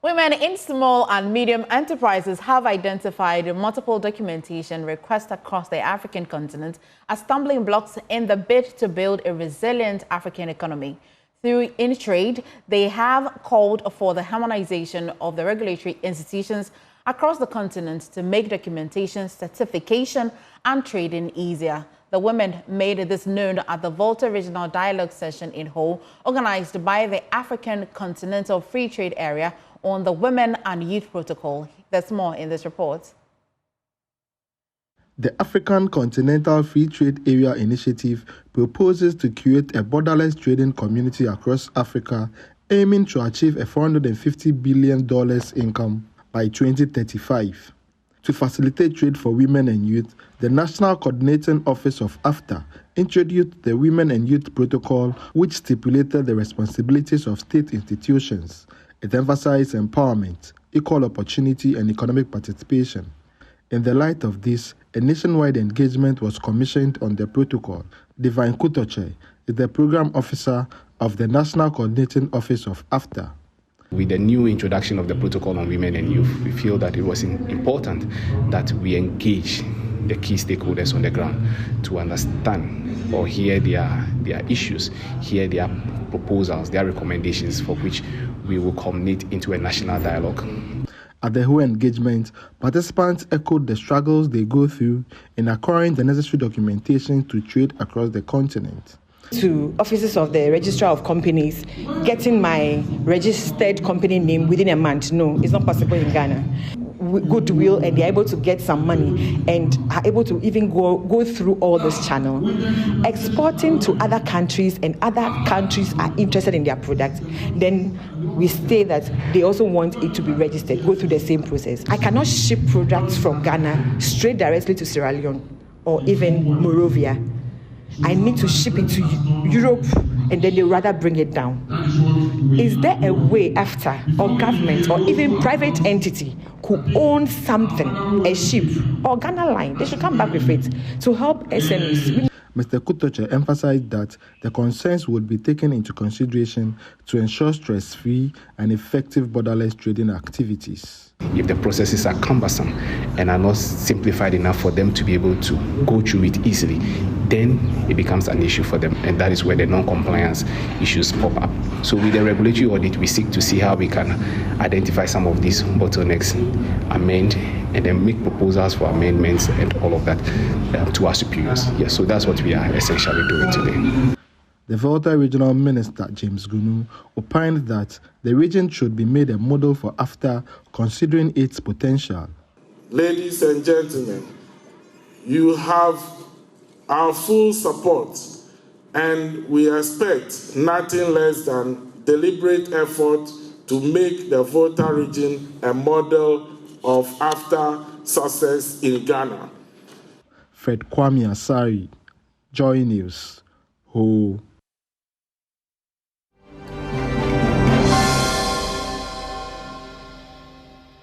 Women in small and medium enterprises have identified multiple documentation requests across the African continent as stumbling blocks in the bid to build a resilient African economy. Through InTrade, they have called for the harmonization of the regulatory institutions across the continent to make documentation, certification, and trading easier. The women made this known at the Volta Regional Dialogue session in Ho, organized by the African Continental Free Trade Area on the Women and Youth Protocol. There's more in this report. The African Continental Free Trade Area Initiative proposes to create a borderless trading community across Africa, aiming to achieve a $450 billion income by 2035. To facilitate trade for women and youth, the National Coordinating Office of AfCFTA introduced the Women and Youth Protocol, which stipulated the responsibilities of state institutions. It emphasized empowerment, equal opportunity, and economic participation. In the light of this, a nationwide engagement was commissioned on the protocol. Divine Kutoche is the program officer of the National Coordinating Office of AfCFTA. With the new introduction of the protocol on women and youth, we feel that it was important that we engage the key stakeholders on the ground to understand or hear their issues, hear their proposals, their recommendations, for which we will culminate into a national dialogue. At the whole engagement, participants echoed the struggles they go through in acquiring the necessary documentation to trade across the continent. To offices of the registrar of companies, getting my registered company name within a month, no, it's not possible in Ghana. Goodwill, and they're able to get some money and are able to even go through all this channel. Exporting to other countries, and other countries are interested in their product, then we say that they also want it to be registered, go through the same process. I cannot ship products from Ghana straight directly to Sierra Leone or even Morovia. I need to ship it to Europe, and then they rather bring it down. Is there a way AfCFTA or government or even private entity could own something, a ship or Ghana line? They should come back with it to help SMEs. Mr. Kutoche emphasized that the concerns would be taken into consideration to ensure stress-free and effective borderless trading activities. If the processes are cumbersome and are not simplified enough for them to be able to go through it easily, then it becomes an issue for them, and that is where the non-compliance issues pop up. So with the regulatory audit, we seek to see how we can identify some of these bottlenecks, amend, and then make proposals for amendments and all of that to our superiors. Yes, so that's what we are essentially doing today. The Volta Regional Minister, James Gunu, opined that the region should be made a model for AfCFTA, considering its potential. Ladies and gentlemen, you have our full support, and we expect nothing less than deliberate effort to make the Volta region a model of AfCFTA success in Ghana. Fred Kwame Asari, Joy News, Ho.